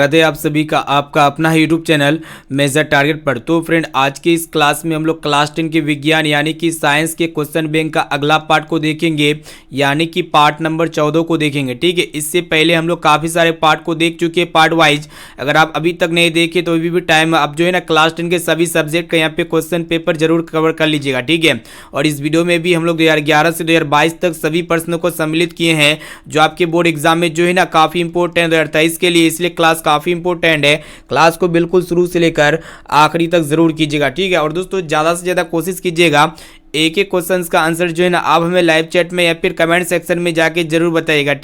स्वागत है आप सभी का आपका अपना यूट्यूब चैनल मेजर टारगेट पर। तो फ्रेंड, आज के इस क्लास में हम लोग क्लास 10 के विज्ञान यानी कि साइंस के क्वेश्चन बैंक का अगला पार्ट को देखेंगे, यानी कि पार्ट नंबर 14 को देखेंगे। ठीक है, इससे पहले हम लोग काफ़ी सारे पार्ट को देख चुके हैं पार्ट वाइज। अगर आप अभी तक नहीं देखे तो अभी भी टाइम, आप जो है ना क्लास 10 के सभी सब्जेक्ट का यहाँ पे क्वेश्चन पेपर जरूर कवर कर लीजिएगा। ठीक है, और इस वीडियो में भी हम लोग 2011 से 2022 तक सभी प्रश्नों को सम्मिलित किए हैं जो आपके बोर्ड एग्जाम में जो है ना काफ़ी इंपॉर्टेंट 2023 के लिए, इसलिए क्लास काफ़ी इंपॉर्टेंट है। क्लास को बिल्कुल शुरू से लेकर आखिरी तक जरूर कीजिएगा। ठीक है, और दोस्तों ज़्यादा से ज़्यादा कोशिश कीजिएगा एक एक क्वेश्चंस का आंसर जो है ना आप हमें लाइव चैट में या फिर कमेंट सेक्शन में जाके जरूर बताइएगा।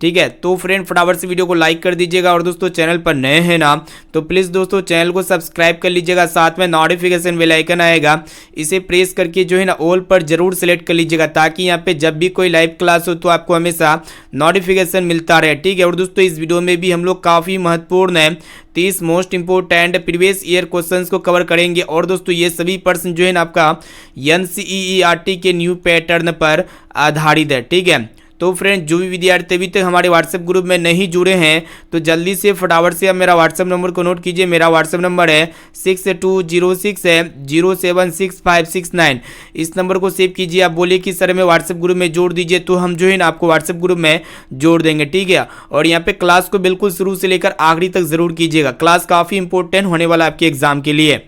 ठीक है, तो फ्रेंड फटाफट से वीडियो को लाइक कर दीजिएगा, और दोस्तों चैनल पर नए हैं ना तो प्लीज़ दोस्तों चैनल को सब्सक्राइब कर लीजिएगा। साथ में नोटिफिकेशन बेल आइकन आएगा, इसे प्रेस करके जो है ना ऑल पर जरूर सेलेक्ट कर लीजिएगा, ताकि यहाँ पे जब भी कोई लाइव क्लास हो तो आपको हमेशा नोटिफिकेशन मिलता रहे। ठीक है, और दोस्तों इस वीडियो में भी हम लोग काफ़ी महत्वपूर्ण है 30 most important previous year questions को कवर करेंगे। और दोस्तों ये सभी प्रश्न जो है ना आपका NCERT के न्यू पैटर्न पर आधारित है। ठीक है, तो फ्रेंड जो भी विद्यार्थी अभी तक हमारे व्हाट्सएप ग्रुप में नहीं जुड़े हैं तो जल्दी से फटाफट से आप मेरा व्हाट्सएप नंबर को नोट कीजिए। मेरा व्हाट्सएप नंबर है 6206076569। इस नंबर को सेव कीजिए। आप बोलिए कि सर मैं व्हाट्सएप ग्रुप में जोड़ दीजिए, तो हम जो है ना आपको व्हाट्सएप ग्रुप में जोड़ देंगे। ठीक है, और यहाँ पे क्लास को बिल्कुल शुरू से लेकर आखिरी तक जरूर कीजिएगा। क्लास काफ़ी इंपॉर्टेंट होने वाला है आपके एग्जाम के लिए।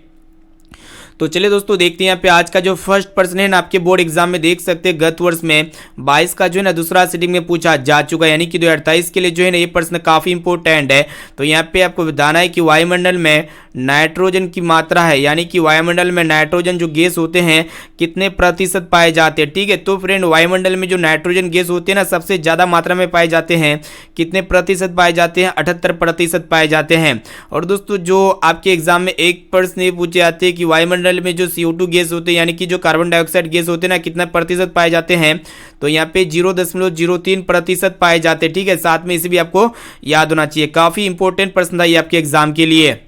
तो चलिए दोस्तों देखते हैं यहाँ पे आज का जो फर्स्ट प्रश्न है ना आपके बोर्ड एग्जाम में देख सकते हैं गत वर्ष में 22 का जो है ना दूसरा सिटिंग में पूछा जा चुका है, यानी कि 2028 के लिए जो है ना ये प्रश्न काफ़ी इंपॉर्टेंट है। तो यहाँ पे आपको बताना है कि वायुमंडल में नाइट्रोजन की मात्रा है, यानी कि वायुमंडल में नाइट्रोजन जो गैस होते हैं कितने प्रतिशत पाए जाते हैं। ठीक है, तो फ्रेंड वायुमंडल में जो नाइट्रोजन गैस होते हैं ना सबसे ज़्यादा मात्रा में पाए जाते हैं, कितने प्रतिशत पाए जाते हैं, 78% पाए जाते हैं। और दोस्तों जो आपके एग्जाम में एक प्रश्न ये पूछे जाते हैं कि वायुमंडल में जो CO2 गैस होते हैं, यानी कि जो कार्बन डाइऑक्साइड गैस होते हैं ना कितना प्रतिशत पाए जाते हैं, तो यहाँ पे 0.03% पाए जाते हैं। ठीक है, साथ में इसे भी आपको याद होना चाहिए। काफी इंपॉर्टेंट प्रश्न था ये आपके एग्जाम के लिए।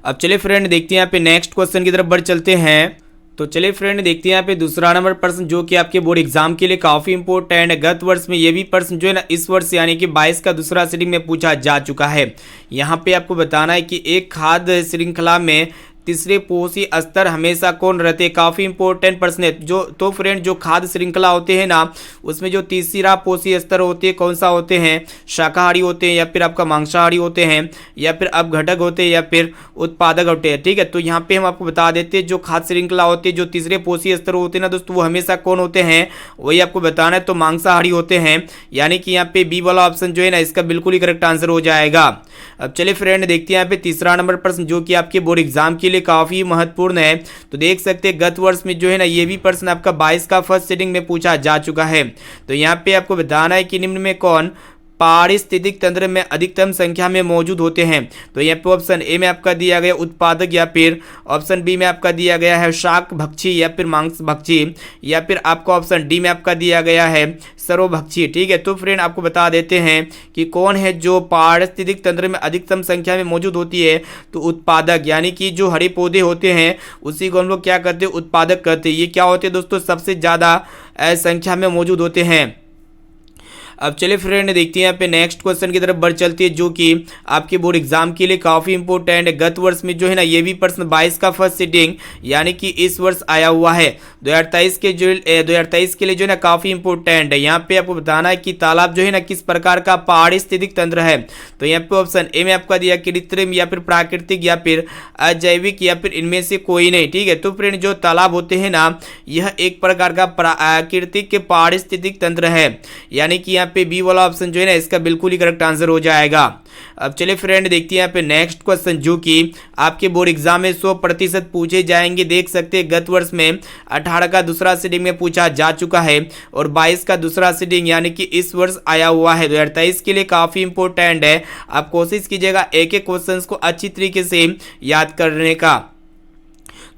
अब चलिए फ्रेंड देखते हैं यहाँ पे नेक्स्ट क्वेश्चन की तरफ बढ़ चलते हैं। तो चलिए फ्रेंड देखते हैं यहाँ पे दूसरा नंबर प्रश्न जो कि आपके बोर्ड एग्जाम के लिए काफी इंपॉर्टेंट है। गत वर्ष में ये भी प्रश्न जो है ना इस वर्ष यानी कि 22 का दूसरा सिटिंग में पूछा जा चुका है। यहाँ पे आपको बताना है कि एक खाद्य श्रृंखला में तीसरे पोषी स्तर हमेशा कौन रहते हैं। काफ़ी इंपॉर्टेंट प्रश्न है। तो फ्रेंड जो खाद्य श्रृंखला होते हैं ना उसमें जो तीसरा पोषी स्तर होते हैं कौन सा होते हैं, शाकाहारी होते हैं या फिर आपका मांसाहारी होते हैं या फिर अपघटक होते हैं या फिर उत्पादक होते हैं। ठीक है, तो यहाँ पे हम आपको बता देते हैं जो खाद्य श्रृंखला होती है जो तीसरे पोषी स्तर होते हैं ना दोस्तों वो हमेशा कौन होते हैं, वही आपको बताना है। तो मांसाहारी होते हैं, यानी कि यहाँ पे बी वाला ऑप्शन जो है ना इसका बिल्कुल ही करेक्ट आंसर हो जाएगा। अब चलिए फ्रेंड देखते हैं यहाँ पे तीसरा नंबर प्रश्न जो कि आपके बोर्ड एग्जाम के लिए काफी महत्वपूर्ण है। तो देख सकते हैं गत वर्ष में जो है ना ये भी प्रश्न आपका 22 का फर्स्ट सिटिंग में पूछा जा चुका है। तो यहाँ पे आपको बताना है कि निम्न में कौन पारिस्थितिक तंत्र में अधिकतम संख्या में मौजूद होते हैं। तो यहाँ पे ऑप्शन ए में आपका दिया गया उत्पादक, या फिर ऑप्शन बी में आपका दिया गया है शाक भक्षी या फिर मांस भक्षी, या फिर आपका ऑप्शन डी में आपका दिया गया है सर्वभक्षी। ठीक है, तो फ्रेंड आपको बता देते हैं कि कौन है जो पारिस्थितिक तंत्र में अधिकतम संख्या में मौजूद होती है। तो उत्पादक, यानी कि जो हरे पौधे होते हैं उसी को हम लोग क्या कहते हैं, उत्पादक कहते हैं। ये क्या होते हैं दोस्तों, सबसे ज़्यादा संख्या में मौजूद होते हैं। अब चलिए फ्रेंड देखते हैं यहाँ पे नेक्स्ट क्वेश्चन की तरफ बढ़ चलती है जो कि आपके बोर्ड एग्जाम के लिए काफी इंपॉर्टेंट है। गत वर्ष में जो है ना ये भी प्रश्न 22 का फर्स्ट सिटिंग यानी कि इस वर्ष आया हुआ है 2023 के लिए जो है ना काफी इंपॉर्टेंट है। यहाँ पे आपको बताना है कि तालाब जो है ना किस प्रकार का पारिस्थितिक तंत्र है। तो यहाँ पे ऑप्शन ए में आपका दिया कृत्रिम या फिर प्राकृतिक या फिर अजैविक या फिर इनमें से कोई नहीं। ठीक है, तो फ्रेंड जो तालाब होते हैं ना यह एक प्रकार का प्राकृतिक पारिस्थितिक तंत्र है, यानी कि यहाँ पे बी वाला ऑप्शन जो है ना इसका बिल्कुल ही करेक्ट आंसर हो जाएगा। अब चलिए फ्रेंड देखते हैं यहाँ पे नेक्स्ट क्वेश्चन जो कि आपके बोर्ड एग्जाम में 100% पूछे जाएंगे। देख सकते हैं गत वर्ष में 18 का दूसरा सिटिंग में पूछा जा चुका है और 22 का दूसरा सिटिंग यानी कि इस वर्ष आया हुआ है 2023 के लिए काफी इंपॉर्टेंट है। आप कोशिश कीजिएगा एक एक क्वेश्चन को अच्छी तरीके से याद करने का।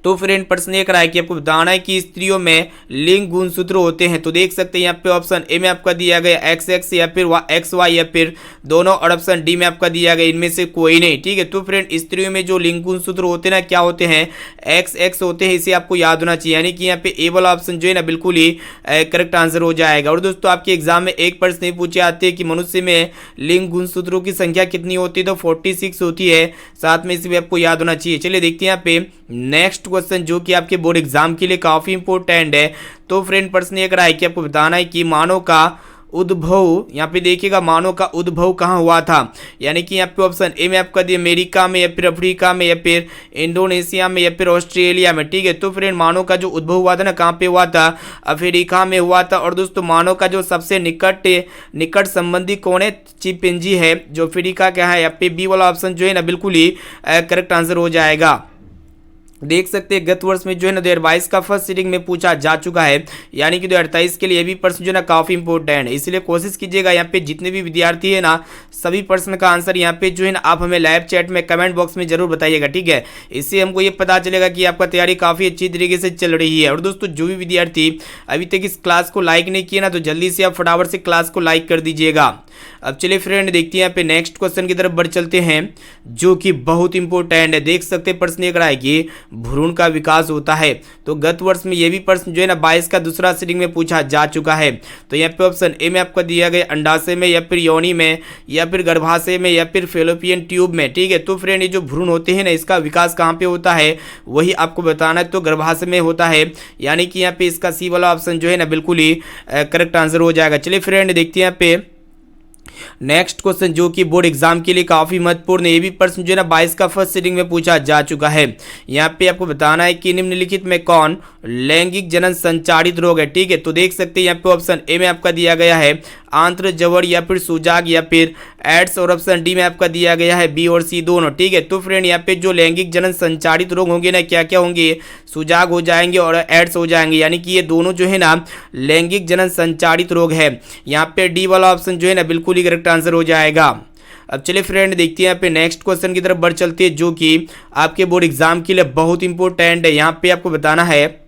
तो फ्रेंड प्रश्न ये करा है कि आपको बताना है कि स्त्रियों में लिंग गुणसूत्र होते हैं। तो देख सकते हैं यहाँ पे ऑप्शन ए में आपका दिया गया XX या फिर XY या फिर दोनों, और ऑप्शन डी में आपका दिया गया इनमें से कोई नहीं। ठीक है, तो फ्रेंड स्त्रियों में जो लिंग गुणसूत्र होते हैं ना, क्या होते हैं, XX होते हैं। इसे आपको याद होना चाहिए, यानी कि यहाँ पे ए वाला ऑप्शन जो है ना बिल्कुल ही करेक्ट आंसर हो जाएगा। और दोस्तों आपके एग्जाम में एक प्रश्न पूछे आते हैं कि मनुष्य में लिंग गुणसूत्रों की संख्या कितनी होती है, तो 46 होती है। साथ में इसे भी आपको याद होना चाहिए। चलिए देखते हैं यहाँ पे नेक्स्ट क्वेश्चन जो कि आपके बोर्ड एग्जाम के लिए काफी इंपॉर्टेंट है। तो फ्रेंड प्रश्न ये करा है कि आपको बताना है कि मानव का उद्भव, यहाँ पे देखिएगा मानव का उद्भव कहाँ हुआ था, यानी कि यहाँ पे ऑप्शन ए में आपका दिया अमेरिका में या फिर अफ्रीका में या फिर इंडोनेशिया में या फिर ऑस्ट्रेलिया में। ठीक है, तो फ्रेंड मानव का जो उद्भव हुआ था ना, कहाँ पे हुआ था, अफ्रीका में हुआ था। और दोस्तों मानव का जो सबसे निकट संबंधी कौन है, चिंपैंजी है, जो अफ्रीका का है। यहाँ पे बी वाला ऑप्शन जो है ना बिल्कुल ही करेक्ट आंसर हो जाएगा। देख सकते हैं गत वर्ष में जो है ना 2022 का फर्स्ट सीटिंग में पूछा जा चुका है, यानी कि 2028 के लिए भी प्रश्न जो है ना काफी इंपॉर्टेंट है। इसलिए कोशिश कीजिएगा यहाँ पे जितने भी विद्यार्थी है ना, सभी प्रश्न का आंसर यहाँ पे जो है ना आप हमें लाइव चैट में कमेंट बॉक्स में जरूर बताइएगा। ठीक है, इससे हमको ये पता चलेगा कि आपका तैयारी काफी अच्छी तरीके से चल रही है। और दोस्तों जो भी विद्यार्थी अभी तक इस क्लास को लाइक नहीं किया ना, तो जल्दी से आप फटाफट से क्लास को लाइक कर दीजिएगा। अब चलिए फ्रेंड देखते हैं यहाँ पे नेक्स्ट क्वेश्चन की तरफ बढ़ चलते हैं, जो कि बहुत इंपॉर्टेंट है। देख सकते हैं प्रश्न ये करा है कि भ्रूण का विकास होता है। तो गत वर्ष में ये भी प्रश्न जो है ना 22 का दूसरा सीटिंग में पूछा जा चुका है। तो यहाँ पे ऑप्शन ए में आपका दिया गया अंडाशय में या फिर योनि में या फिर गर्भाशय में या फिर फेलोपियन ट्यूब में। ठीक है, तो फ्रेंड ये जो भ्रूण होते हैं ना, इसका विकास कहाँ पे होता है वही आपको बताना है। तो गर्भाशय में होता है, यानी कि यहाँ पे इसका सी वाला ऑप्शन जो है ना बिल्कुल ही करेक्ट आंसर हो जाएगा। चलिए फ्रेंड देखते हैं यहाँ पे नेक्स्ट क्वेश्चन जो कि बोर्ड एग्जाम के लिए काफी महत्वपूर्ण है। ये भी प्रश्न जो है ना 22 का फर्स्ट सीटिंग में पूछा जा चुका है। यहाँ पे आपको बताना है कि निम्नलिखित में कौन लैंगिक जनन संचारित रोग है। ठीक है, तो देख सकते हैं यहाँ पे ऑप्शन ए में आपका दिया गया है आंत्र जवड़ या फिर सुजाग या फिर एड्स, और ऑप्शन डी में आपका दिया गया है बी और सी दोनों। ठीक है, तो फ्रेंड यहाँ पे जो लैंगिक जनन संचारित रोग होंगे ना, क्या क्या होंगे, सुजाग हो जाएंगे और एड्स हो जाएंगे, यानी कि ये दोनों जो है ना लैंगिक जनन संचारित रोग है। यहाँ पे डी वाला ऑप्शन जो है ना बिल्कुल ही करेक्ट आंसर हो जाएगा। अब चलिए फ्रेंड देखते हैं यहाँ पे नेक्स्ट क्वेश्चन की तरफ बढ़ चलते हैं, जो कि आपके बोर्ड एग्जाम के लिए बहुत इंपॉर्टेंट है। यहाँ पे आपको बताना है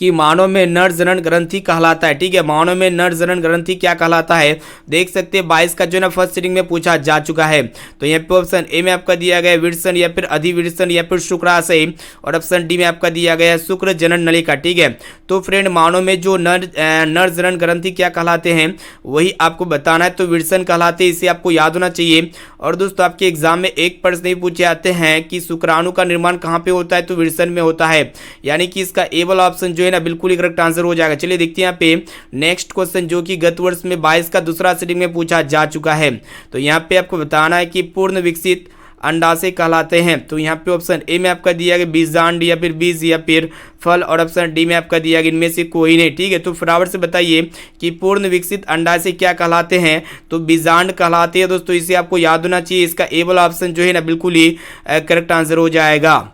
कि मानव में नर जनन ग्रंथि कहलाता है। ठीक है, मानव में नर जनन ग्रंथि क्या कहलाता है। देख सकते हैं 22 का जो है ना फर्स्ट सीटिंग में पूछा जा चुका है। तो यहाँ पे ऑप्शन ए में आपका दिया गया है विरसन या फिर अधिविरसन या फिर शुक्राशय, और ऑप्शन डी में आपका दिया गया है शुक्र जनन नलिका। ठीक है, तो फ्रेंड मानव में जो नर जनन ग्रंथि क्या कहलाते हैं वही आपको बताना है। तो विरसन कहलाते हैं, इसे आपको याद होना चाहिए। और दोस्तों आपके एग्जाम में एक प्रश्न नहीं पूछे आते हैं कि शुक्राणु का निर्माण कहाँ पे होता है, तो विरसन में होता है, यानी कि इसका ए वाला ऑप्शन जो है ना बिल्कुल ही करेक्ट आंसर हो जाएगा। चलिए देखते हैं यहाँ पे नेक्स्ट क्वेश्चन जो कि गत वर्ष में 22 का दूसरा सीटिंग में पूछा जा चुका है। तो यहाँ पे आपको बताना है कि पूर्ण विकसित अंडाशय कहलाते हैं। तो यहाँ पे ऑप्शन ए में आपका दिया गया बीजांड या फिर बीज या फिर फल, और ऑप्शन डी में आपका दिया गया इनमें से कोई नहीं। ठीक है, तो फटाफट से बताइए कि पूर्ण विकसित अंडाशय क्या कहलाते हैं, तो बीजांड कहलाते हैं। दोस्तों इसे आपको याद होना चाहिए, इसका ए वाला ऑप्शन जो है ना बिल्कुल ही करेक्ट आंसर हो जाएगा।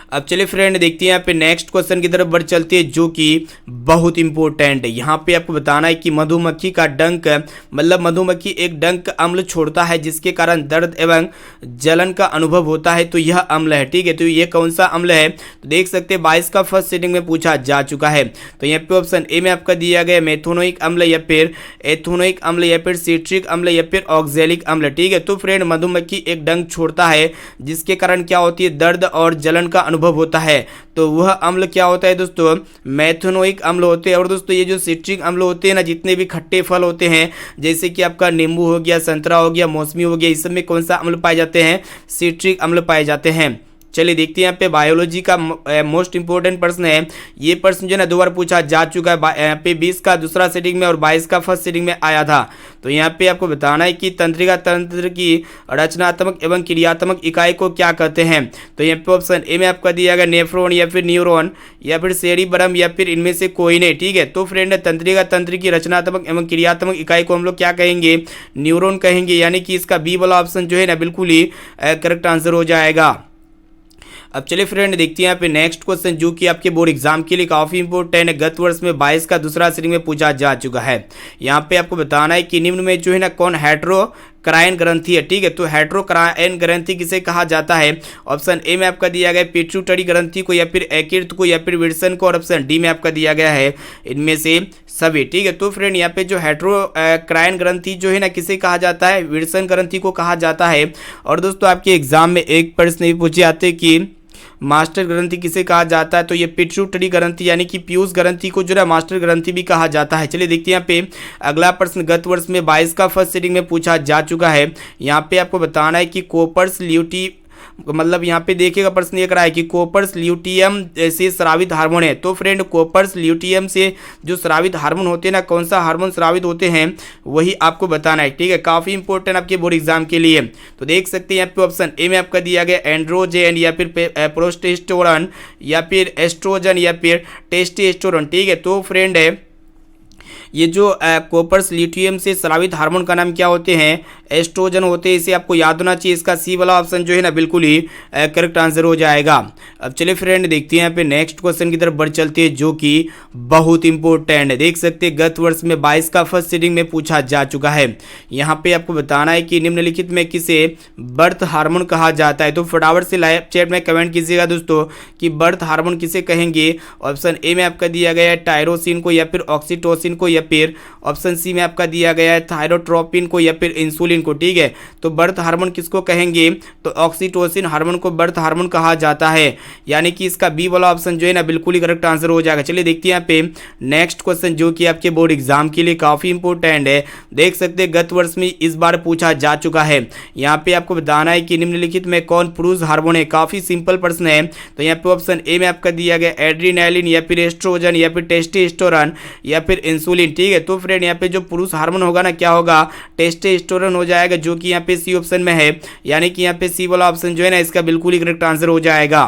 अब चलिए फ्रेंड देखते हैं यहाँ पे नेक्स्ट क्वेश्चन की तरफ बढ़ चलते हैं, जो कि बहुत इंपॉर्टेंट है। यहाँ पे आपको बताना है कि मधुमक्खी का डंक, मतलब मधुमक्खी एक डंक अम्ल छोड़ता है जिसके कारण दर्द एवं जलन का अनुभव होता है। तो यह अम्ल है। ठीक है, तो ये कौन सा अम्ल है, तो देख सकते हैं 22 का फर्स्ट सीटिंग में पूछा जा चुका है। तो यहाँ पे ऑप्शन ए में आपका दिया गया मेथोनोइक अम्ल या फिर एथोनोइक अम्ल या फिर सिट्रिक अम्ल या फिर ऑक्जेलिक अम्ल। ठीक है, तो फ्रेंड मधुमक्खी एक डंक छोड़ता है जिसके कारण क्या होती है, दर्द और जलन का अनुभव होता है। तो वह अम्ल क्या होता है दोस्तों, मेथोनोइक अम्ल होते हैं। और दोस्तों ये जो सिट्रिक अम्ल होते हैं ना, जितने भी खट्टे फल होते हैं जैसे कि आपका नींबू हो गया, संतरा हो गया, मौसमी हो गया, इस सब में कौन सा अम्ल पाए जाते हैं, सिट्रिक अम्ल पाए जाते हैं। चलिए देखते हैं यहाँ पे बायोलॉजी का मोस्ट इंपोर्टेंट प्रश्न है। ये प्रश्न जो है ना 2 बार पूछा जा चुका है। यहाँ पे 20 का दूसरा सीटिंग में और 22 का फर्स्ट सीटिंग में आया था। तो यहाँ पे आपको बताना है कि तंत्रिका तंत्र की रचनात्मक एवं क्रियात्मक इकाई को क्या कहते हैं। तो यहाँ पे ऑप्शन ए में आपका दिया गया नेफ्रॉन या फिर न्यूरॉन या फिर सेरिब्रम या फिर इनमें से कोई नहीं। ठीक है, तो फ्रेंड तंत्रिका तंत्र की रचनात्मक एवं क्रियात्मक इकाई को हम लोग क्या कहेंगे, न्यूरॉन कहेंगे, यानी कि इसका बी वाला ऑप्शन जो है ना बिल्कुल ही करेक्ट आंसर हो जाएगा। अब चलिए फ्रेंड देखते हैं यहाँ पे नेक्स्ट क्वेश्चन, जो कि आपके बोर्ड एग्जाम के लिए काफी इंपॉर्टेंट है। गत वर्ष में 22 का दूसरा सीटिंग में पूछा जा चुका है। यहाँ पे आपको बताना है कि निम्न में जो है ना कौन हेटेरो क्रायन ग्रंथि है, ठीक है। तो हेटेरोक्रायन ग्रंथि किसे कहा जाता है? ऑप्शन ए में आपका दिया गया पिट्यूटरी ग्रंथि को, या फिर यकृत को, या फिर विल्सन को, और ऑप्शन डी में आपका दिया गया है इनमें से सभी, ठीक है। तो फ्रेंड यहाँ पे जो हेटेरोक्रायन ग्रंथि जो है ना किसे कहा जाता है? विल्सन ग्रंथि को कहा जाता है। और दोस्तों आपके एग्जाम में एक प्रश्न भी पूछे जाते हैं कि मास्टर ग्रंथि किसे कहा जाता है? तो ये पिट्यूटरी ग्रंथि यानी कि पीयूष ग्रंथि को जो है मास्टर ग्रंथि भी कहा जाता है। चलिए देखते हैं यहाँ पे अगला प्रश्न गत वर्ष में 22 का फर्स्ट सीटिंग में पूछा जा चुका है। यहाँ पे आपको बताना है कि कोपर्स ल्यूटी, मतलब यहाँ पे देखिएगा प्रश्न ये करा है कि कोपर्स ल्यूटियम से स्रावित हार्मोन है। तो फ्रेंड कोपर्स ल्यूटियम से जो स्रावित हार्मोन होते हैं ना, कौन सा हार्मोन स्रावित होते हैं वही आपको बताना है, ठीक है। काफ़ी इंपॉर्टेंट आपके बोर्ड एग्जाम के लिए। तो देख सकते हैं यहाँ पे ऑप्शन ए में आपका दिया गया एंड्रोजेन, या फिर प्रोस्टेस्टेरोन, या फिर एस्ट्रोजन, या फिर टेस्टोस्टेरोन, ठीक है। तो फ्रेंड है ये जो कोपर्स ल्यूटियम से स्रावित हार्मोन का नाम क्या होते हैं? एस्ट्रोजन होते हैं। इसे आपको याद होना चाहिए। इसका सी वाला ऑप्शन जो है ना बिल्कुल ही करेक्ट आंसर हो जाएगा। अब चलिए फ्रेंड देखते हैं यहाँ पे नेक्स्ट क्वेश्चन की तरफ बढ़ चलते हैं, जो कि बहुत इंपॉर्टेंट है। देख सकते हैं गत वर्ष में 22 का फर्स्ट सीटिंग में पूछा जा चुका है। यहाँ पे आपको बताना है कि निम्नलिखित में किसे बर्थ हार्मोन कहा जाता है? तो फटाफट से लाइव चैट में कमेंट कीजिएगा दोस्तों कि बर्थ हार्मोन किसे कहेंगे। ऑप्शन ए में आपका दिया गया है टायरोसिन को, या फिर ऑक्सीटोसिन को, या फिर ऑप्शन सी में आपका दिया गया है थायरोट्रोपिन को, या फिर इंसुलिन को, ठीक है। तो बर्थ हार्मोन किसको कहेंगे? तो ऑक्सीटोसिन हार्मोन को बर्थ हार्मोन कहा जाता है, यानी कि इसका बी वाला ऑप्शन जो है ना बिल्कुल ही करेक्ट आंसर हो जाएगा। चलिए देखते हैं यहाँ पे नेक्स्ट क्वेश्चन, जो कि आपके बोर्ड एग्जाम के लिए काफी इंपॉर्टेंट है। देख सकते हैं गत वर्ष में इस बार पूछा जा चुका है। यहाँ पे आपको बताना है कि निम्नलिखित में कौन पुरुष हार्मोन है? काफी सिंपल प्रश्न है। तो यहाँ पे ऑप्शन ए में आपका दिया गया एड्रीनालिन, या फिर एस्ट्रोजन, या फिर टेस्टोस्टेरोन, या फिर इंसुलिन, ठीक है। तो फ्रेंड यहाँ पे जो पुरुष हार्मोन होगा ना क्या होगा? टेस्टोस्टेरोन हो जाएगा, जो कि यहाँ पे सी ऑप्शन में है, यानी कि यहाँ पे सी वाला ऑप्शन जो है ना इसका बिल्कुल ही करेक्ट आंसर हो जाएगा।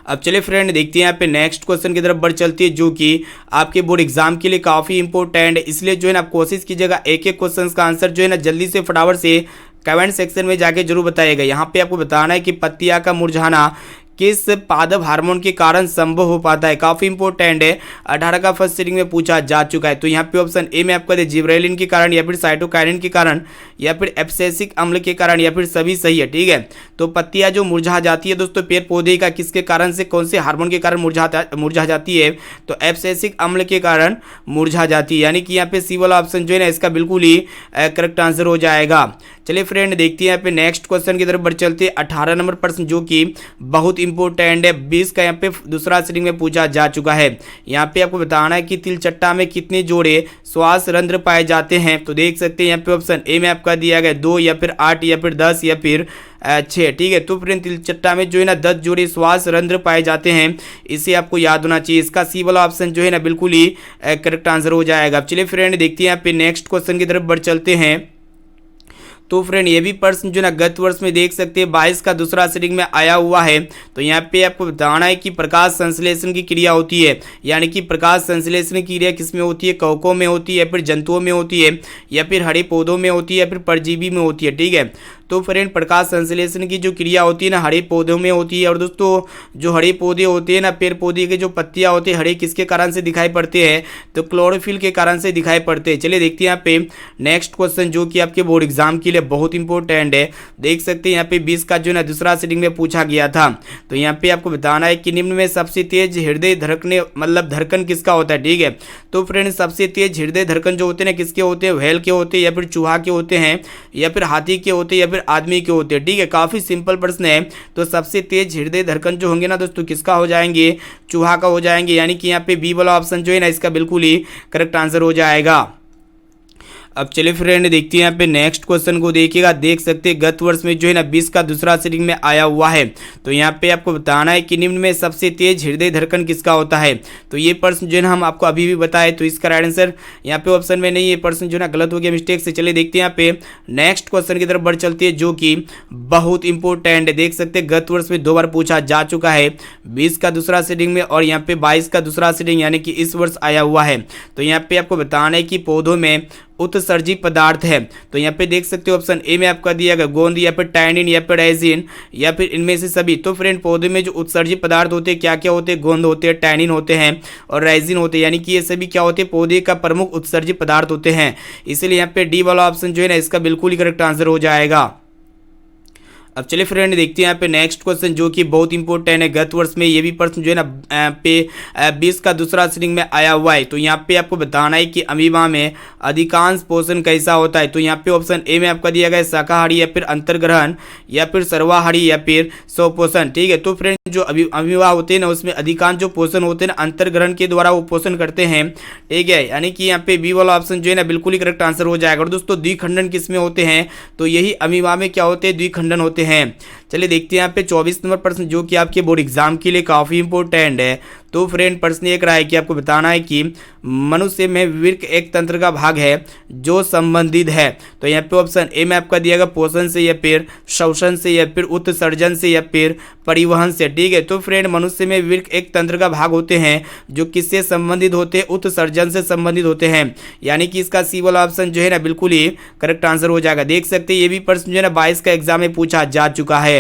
अब चलिए फ्रेंड देखते हैं यहाँ पे नेक्स्ट क्वेश्चन की तरफ बढ़ चलती है, जो कि आपके बोर्ड एग्जाम के लिए काफ़ी इंपॉर्टेंट है। इसलिए जो है ना आप कोशिश कीजिएगा एक एक क्वेश्चन का आंसर जो है ना जल्दी से फटाफट से कमेंट सेक्शन में जाके जरूर बताइएगा। यहाँ पे आपको बताना है कि पत्तियां का मुरझाना किस पादप हार्मोन के कारण संभव हो पाता है? काफी इंपॉर्टेंट है। 18 का फर्स्ट सीटिंग में पूछा जा चुका है। तो यहाँ पे ऑप्शन ए में आपका दे जिब्रेलिन के कारण, या फिर साइटोकाइनिन के कारण, या फिर एब्सिसिक अम्ल के कारण, या फिर सभी सही है, ठीक है। तो पत्तियां जो मुरझा जाती है दोस्तों पेड़ पौधे का, किसके कारण से, कौन से हार्मोन के कारण मुरझा जाती है? तो एब्सिसिक अम्ल के कारण मुरझा जाती है, यानी कि यहाँ पे सी वाला ऑप्शन जो है ना इसका बिल्कुल ही करेक्ट आंसर हो जाएगा। चलिए फ्रेंड देखते हैं यहाँ पे नेक्स्ट क्वेश्चन की तरफ बढ़ चलते हैं। 18 नंबर प्रश्न, जो कि बहुत इंपॉर्टेंट है। 20 का यहाँ पे दूसरा सीटिंग में पूछा जा चुका है। यहाँ पे आपको बताना है कि तिलचट्टा में कितने जोड़े श्वास रंध्र पाए जाते हैं? तो देख सकते हैं यहाँ पे ऑप्शन ए में आपका दिया गया 2, या फिर 8, या फिर 10, या फिर 6, ठीक है। तो फ्रेंड तिलचट्टा में जो है ना 10 जोड़े श्वास रंध्र पाए जाते हैं, इसे आपको याद होना चाहिए। इसका सी वाला ऑप्शन जो है ना बिल्कुल ही करेक्ट आंसर हो जाएगा। चलिए फ्रेंड देखते हैं यहाँ पे नेक्स्ट क्वेश्चन की तरफ बढ़ चलते हैं। तो फ्रेंड ये भी प्रश्न जो ना गत वर्ष में देख सकते हैं 22 का दूसरा सीटिंग में आया हुआ है। तो यहाँ पे आपको बताना है कि प्रकाश संश्लेषण की क्रिया होती है, यानी कि प्रकाश संश्लेषण की क्रिया किस में होती है? कवकों में होती है, या फिर जंतुओं में होती है, या फिर हरे पौधों में होती है, या फिर परजीवी में होती है, ठीक है। तो फ्रेंड प्रकाश संश्लेषण की जो क्रिया होती है ना हरे पौधों में होती है। और दोस्तों जो हरे पौधे होते हैं ना, पेड़ पौधे के जो पत्तियां होती है हरे, किसके कारण से दिखाई पड़ते हैं? तो क्लोरोफिल के कारण से दिखाई पड़ते हैं। चलिए देखते हैं यहाँ पे नेक्स्ट क्वेश्चन, जो कि आपके बोर्ड एग्जाम के लिए बहुत इंपॉर्टेंट है। देख सकते हैं यहाँ पे 20 का जो ना दूसरा सीटिंग में पूछा गया था। तो यहाँ पे आपको बताना है कि निम्न में सबसे तेज हृदय धड़कने, मतलब धड़कन किसका होता है, ठीक है। तो फ्रेंड सबसे तेज हृदय धड़कन जो होते हैं ना किसके होते हैं? व्हेल के होते हैं, या फिर चूहा के होते हैं, या फिर हाथी के होते हैं, या फिर आदमी के होते हैं, ठीक है। काफी सिंपल प्रश्न है। तो सबसे तेज हृदय धड़कन जो होंगे ना दोस्तों किसका हो जाएंगे? चूहा का हो जाएंगे, यानी कि यहाँ पे बी वाला ऑप्शन जो है ना इसका बिल्कुल ही करेक्ट आंसर हो जाएगा। अब चलिए फ्रेंड देखते हैं यहाँ पे नेक्स्ट क्वेश्चन को देखिएगा। देख सकते हैं गत वर्ष में जो है ना 20 का दूसरा सीटिंग में आया हुआ है। तो यहाँ पे आपको बताना है कि निम्न में सबसे तेज हृदय धड़कन किसका होता है? तो ये प्रश्न जो है ना हम आपको अभी भी बताए, तो इसका राइट आंसर यहाँ पे ऑप्शन में नहीं, ये प्रश्न जो है ना गलत हो गया मिस्टेक से। चलिए देखते हैं यहाँ पे नेक्स्ट क्वेश्चन की तरफ बढ़ चलती है, जो कि बहुत इंपॉर्टेंट है। देख सकते हैं गत वर्ष में 2 बार पूछा जा चुका है, 20 का दूसरा सीटिंग में और यहाँ पे 22 का दूसरा सीटिंग, यानी कि इस वर्ष आया हुआ है। तो यहाँ पे आपको बताना है कि पौधों में उत्सर्जी पदार्थ है। तो यहाँ पे देख सकते हो ऑप्शन ए में आपका दिया गया गोंद या फिर टैनिन या फिर रेजिन या फिर इनमें से सभी। तो फ्रेंड पौधे में जो उत्सर्जी पदार्थ होते हैं क्या क्या होते हैं, गोंद होते हैं, टैनिन होते हैं और रेजिन होते हैं, यानी कि ये सभी क्या होते हैं, पौधे का प्रमुख उत्सर्जी पदार्थ होते हैं। इसलिए यहाँ पे डी वाला ऑप्शन जो है ना इसका बिल्कुल ही करेक्ट आंसर हो जाएगा। अब चलिए फ्रेंड देखते हैं यहाँ पे नेक्स्ट क्वेश्चन जो कि बहुत इंपॉर्टेंट है। गत वर्ष में ये भी प्रश्न जो है ना पे 20 का दूसरा श्रेणी में आया हुआ है। तो यहाँ पे आपको बताना है कि अमीबा में अधिकांश पोषण कैसा होता है। तो यहाँ पे ऑप्शन ए में आपका दिया गया है शाकाहारी या फिर अंतर्ग्रहण या फिर सर्वाहारी या फिर स्वपोषण। ठीक है, तो फ्रेंड जो अमीबा होते हैं ना उसमें अधिकांश जो पोषण होते हैं ना अंतर्ग्रहण के द्वारा वो पोषण करते हैं। ठीक है, यानी कि यहाँ पे बी वाला ऑप्शन जो है ना बिल्कुल ही करेक्ट आंसर हो जाएगा। और दोस्तों द्विखंडन किसमें होते हैं, तो यही अमीबा में क्या होते हैं, द्विखंडन होते हैं। चलिए देखते हैं यहाँ पे 24 नंबर प्रश्न जो कि आपके बोर्ड एग्जाम के लिए काफी इंपॉर्टेंट है। तो फ्रेंड प्रश्न एक रहा है कि आपको बताना है कि मनुष्य में विवृक एक तंत्र का भाग है जो संबंधित है। तो यहाँ पे ऑप्शन ए में आपका दिया गया पोषण से या फिर शोषण से या फिर उत्सर्जन से या फिर परिवहन से। ठीक है, तो फ्रेंड मनुष्य में विवृक एक तंत्र का भाग होते हैं जो किससे संबंधित होते हैं, उत्सर्जन से संबंधित होते हैं। यानी कि इसका सी वाला ऑप्शन जो है ना बिल्कुल ही करेक्ट आंसर हो जाएगा। देख सकते हैं ये भी प्रश्न जो है ना 22 का एग्जाम में पूछा जा चुका है।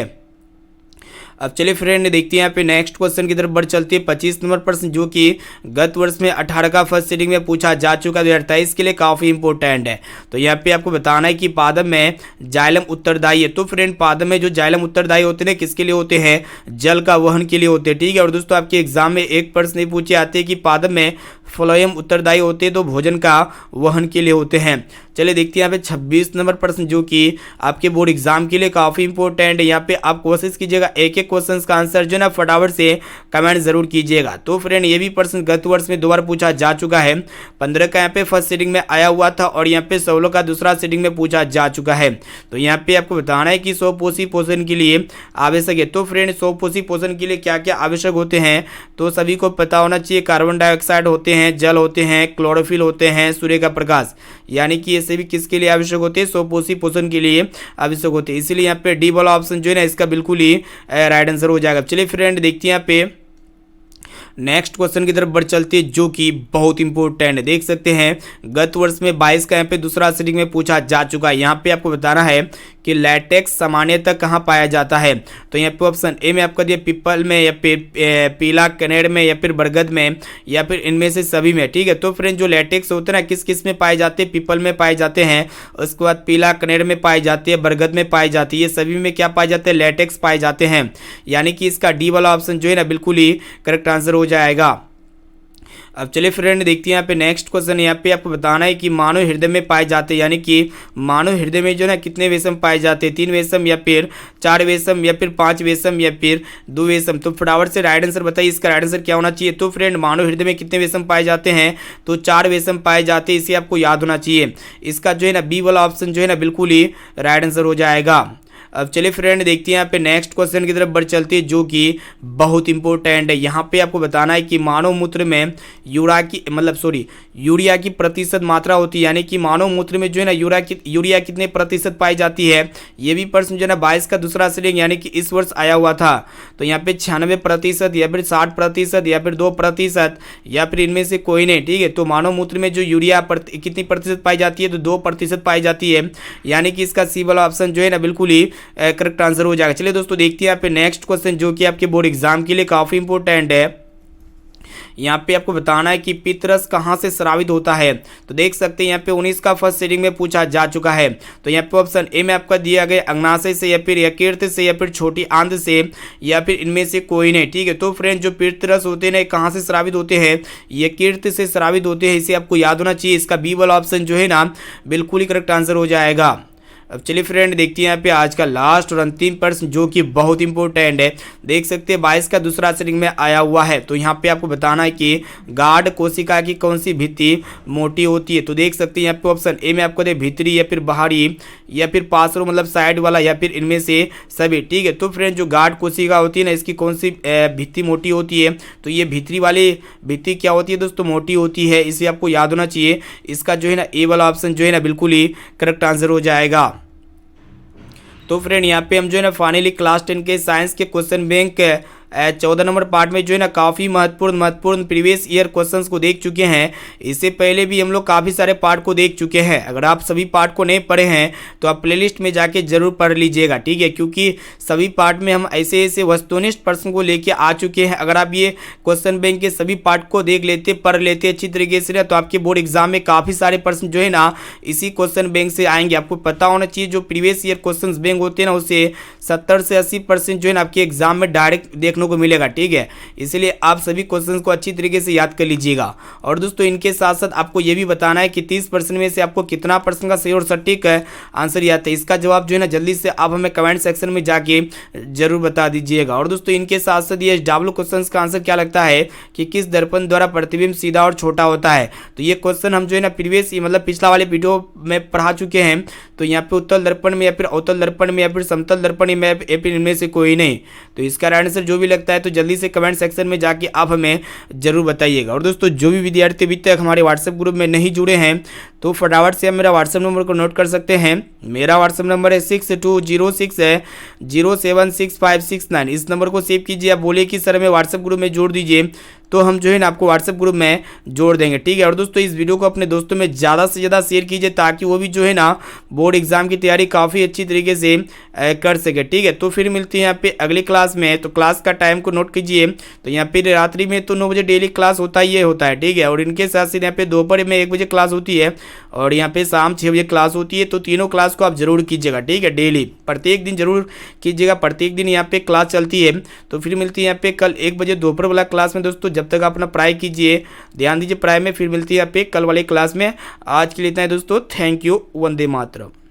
अब चलिए फ्रेंड देखते हैं यहाँ पे नेक्स्ट क्वेश्चन की तरफ बढ़ चलते हैं। 25 नंबर प्रश्न जो कि गत वर्ष में 18 का फर्स्ट सीटिंग में पूछा जा चुका 2023 के लिए काफी इंपॉर्टेंट है। तो यहाँ पे आपको बताना है कि पादप में जाइलम उत्तरदायी है। तो फ्रेंड पादप में जो जाइलम उत्तरदायी होते हैं किसके लिए होते हैं, जल का वहन के लिए होते हैं। ठीक है, और दोस्तों आपके एग्जाम में एक प्रश्न नहीं पूछे आते कि पादप में फ्लोएम उत्तरदायी होते हैं तो भोजन का वहन के लिए होते हैं। चलिए देखते हैं यहाँ पे 26 नंबर प्रश्न जो कि आपके बोर्ड एग्जाम के लिए काफी इंपॉर्टेंट है। यहाँ पे आप कोशिश कीजिएगा एक एक क्वेश्चन का आंसर जो है ना फटाफट से कमेंट जरूर कीजिएगा। तो फ्रेंड ये भी प्रश्न गत वर्ष में 2 बार पूछा जा चुका है। 15 का यहाँ पे फर्स्ट सीटिंग में आया हुआ था और यहाँ पे 16 का दूसरा सीटिंग में पूछा जा चुका है। तो यहाँ पे आपको बताना है कि स्वपोषी पोषण के लिए आवश्यक है। तो फ्रेंड स्वपोषी पोषण के लिए क्या क्या आवश्यक होते हैं, तो सभी को पता होना चाहिए। कार्बन डाइऑक्साइड होते हैं, जल होते हैं, क्लोरोफिल होते हैं, सूर्य का प्रकाश, यानी कि ये सभी किसके लिए आवश्यक होते हैं, स्वपोषी पोषण के लिए आवश्यक होते हैं। इसलिए यहाँ पे डी वाला ऑप्शन जो है ना इसका बिल्कुल ही राइट आंसर हो जाएगा। चलिए फ्रेंड देखते हैं यहाँ पे नेक्स्ट क्वेश्चन की तरफ बढ़ चलते हैं जो कि बहुत इंपॉर्टेंट है। देख सकते हैं गत वर्ष में 22 का यहाँ पे दूसरा सीटिंग में पूछा जा चुका है। यहाँ पे आपको बताना है कि लैटेक्स सामान्यतः कहाँ पाया जाता है। तो यहाँ पे ऑप्शन ए में आपका दिया पीपल में या फिर पीला कनेर में या फिर बरगद में या फिर इनमें से सभी में। ठीक है, तो फ्रेंड जो लैटेक्स होते हैं ना किस किस में पाए जाते हैं, पीपल में पाए जाते हैं, उसके बाद पीला कनेर में पाए जाती है, बरगद में पाई जाती है, ये सभी में क्या पाए जाते हैं, लैटेक्स पाए जाते हैं। यानी कि इसका डी वाला ऑप्शन जो है ना बिल्कुल ही करेक्ट आंसर हो जाएगा। अब चलिए फ्रेंड देखते हैं यहाँ पे नेक्स्ट क्वेश्चन। यहाँ पे आपको बताना है कि मानव हृदय में पाए जाते हैं, यानी कि मानव हृदय में जो है ना कितने वेशम पाए जाते हैं, 3 वेशम या फिर 4 वेशम या फिर 5 वेशम या फिर 2 वेशम। तो फटाफट से राइट आंसर बताइए, इसका राइट आंसर क्या होना चाहिए। तो फ्रेंड मानव हृदय में कितने वेशम पाए जाते हैं, तो 4 वेशम पाए जाते हैं, इसे आपको याद होना चाहिए। इसका जो है ना बी वाला ऑप्शन जो है ना बिल्कुल ही राइट आंसर हो जाएगा। अब चलिए फ्रेंड देखते हैं यहाँ पे नेक्स्ट क्वेश्चन की तरफ बढ़ चलती है जो कि बहुत इंपॉर्टेंट है। यहाँ पे आपको बताना है कि मानव मूत्र में यूरिया की प्रतिशत मात्रा होती है, यानी कि मानव मूत्र में जो है ना यूरिया कितने प्रतिशत पाई जाती है। ये भी प्रश्न जो है ना 22 का दूसरा सीटिंग यानी कि इस वर्ष आया हुआ था। तो यहाँ पे 96% या फिर 60% या फिर 2% या फिर इनमें से कोई नहीं। ठीक है, तो मानव मूत्र में जो यूरिया कितनी प्रतिशत पाई जाती है, तो 2% पाई जाती है। यानी कि इसका सी वाला ऑप्शन जो है ना बिल्कुल ही करेक्ट आंसर हो जाएगा। चलिए दोस्तों देखते हैं यहाँ पे नेक्स्ट क्वेश्चन जो कि आपके बोर्ड एग्जाम के लिए काफी इंपॉर्टेंट है। यहाँ पे आपको बताना है कि पित्तरस कहाँ से स्रावित होता है। तो देख सकते हैं यहाँ पे 19 का फर्स्ट सीटिंग में पूछा जा चुका है। तो यहाँ पे ऑप्शन ए में आपका दिया गया अग्नाशय से या फिर यकृत से या फिर छोटी आंत से या फिर इनमें से कोई नहीं। ठीक है, तो फ्रेंड जो पित्तरस होते हैं कहाँ से स्रावित होते हैं, यकृत से स्रावित होते हैं, इसे आपको याद होना चाहिए। इसका बी वाला ऑप्शन जो है ना बिल्कुल ही करेक्ट आंसर हो जाएगा। अब चलिए फ्रेंड देखते हैं यहाँ पे आज का लास्ट और अंतिम प्रश्न जो कि बहुत इंपॉर्टेंट है। देख सकते हैं 22 का दूसरा सीटिंग में आया हुआ है। तो यहाँ पे आपको बताना है कि गाढ़ कोशिका की कौन सी भित्ति मोटी होती है। तो देख सकते हैं यहाँ पे ऑप्शन ए में आपको दे भीतरी या फिर बाहरी या फिर पार्श्व मतलब साइड वाला या फिर इनमें से सभी। ठीक है, तो फ्रेंड जो गाढ़ कोशिका होती है ना इसकी कौन सी भित्ति मोटी होती है, तो ये भीतरी वाली भित्ति क्या होती है दोस्तों, मोटी होती है, इसे आपको याद होना चाहिए। इसका जो है ना ए वाला ऑप्शन जो है ना बिल्कुल ही करेक्ट आंसर हो जाएगा। तो फ्रेंड यहाँ पे हम जो है ना फाइनली क्लास 10 के साइंस के क्वेश्चन बैंक 14 नंबर पार्ट में जो है ना काफ़ी महत्वपूर्ण प्रीवियस ईयर क्वेश्चंस को देख चुके हैं। इससे पहले भी हम लोग काफ़ी सारे पार्ट को देख चुके हैं। अगर आप सभी पार्ट को नहीं पढ़े हैं तो आप प्लेलिस्ट में जाके जरूर पढ़ लीजिएगा, ठीक है, क्योंकि सभी पार्ट में हम ऐसे ऐसे वस्तुनिष्ठ प्रश्न को लेके आ चुके हैं। अगर आप ये क्वेश्चन बैंक के सभी पार्ट को देख लेते, पढ़ लेते अच्छी तरीके से ना, तो आपके बोर्ड एग्जाम में काफ़ी सारे प्रश्न जो है ना इसी क्वेश्चन बैंक से आएंगे। आपको पता होना चाहिए जो प्रीवियस ईयर क्वेश्चन बैंक होते हैं ना, उससे 70 से 80% जो है ना आपके एग्जाम में डायरेक्ट देखने को मिलेगा, ठीक है। इसलिए आप सभी क्वेश्चंस को अच्छी तरीके से याद कर लीजिएगा। और दोस्तों इनके साथ साथ आपको ये भी बताना है कि 30% में से आपको कितना परसेंट का सही और सटीक आंसर याद है। इसका जवाब जो है ना जल्दी से आप हमें कमेंट सेक्शन में जाके जरूर बता दीजिएगा। और दोस्तों इनके साथ साथ ये डब्ल्यू क्वेश्चन का आंसर क्या लगता है कि किस दर्पण द्वारा प्रतिबिंब सीधा और छोटा होता है। तो ये क्वेश्चन हम जो है ना प्रीवियस मतलब पिछला वाले वीडियो में पढ़ा चुके हैं। तो यहाँ पे उत्तल दर्पण में या फिर अवतल दर्पण में या फिर समतल दर्पण में या फिर इनमें से कोई नहीं। तो इसका आंसर जो भी लगता है तो जल्दी से कमेंट सेक्शन में जाके आप हमें जरूर बताइएगा। और दोस्तों जो भी विद्यार्थी अभी तक हमारे व्हाट्सएप ग्रुप में नहीं जुड़े हैं तो फटाफट से आप मेरा व्हाट्सएप नंबर को नोट कर सकते हैं। मेरा व्हाट्सएप नंबर है 6206076569। इस नंबर को सेव कीजिए। आप बोलिए कि सर हमें व्हाट्सएप ग्रुप में जोड़ दीजिए, तो हम जो है ना आपको व्हाट्सएप ग्रुप में जोड़ देंगे, ठीक है। और दोस्तों इस वीडियो को अपने दोस्तों में ज़्यादा से ज़्यादा शेयर कीजिए ताकि वो भी जो है ना बोर्ड एग्जाम की तैयारी काफ़ी अच्छी तरीके से कर सके, ठीक है। तो फिर मिलती है यहाँ पे अगली क्लास में। तो क्लास का टाइम को नोट कीजिए। तो यहाँ पे रात्रि में तो 9 बजे डेली क्लास होता ही होता है, ठीक है। और इनके साथ साथ यहाँ पे दोपहर में 1 बजे क्लास होती है और यहाँ पे शाम 6 बजे क्लास होती है। तो तीनों क्लास को आप जरूर कीजिएगा, ठीक है, डेली प्रत्येक दिन जरूर कीजिएगा। प्रत्येक दिन यहाँ पे क्लास चलती है। तो फिर मिलती है यहाँ पे कल 1 बजे दोपहर वाला क्लास में। दोस्तों जब तक आप अपना पढ़ाई कीजिए, ध्यान दीजिए पढ़ाई में। फिर मिलती है यहाँ पे कल वाले क्लास में। आज के लिए इतना है दोस्तों, थैंक यू, वंदे मातरम।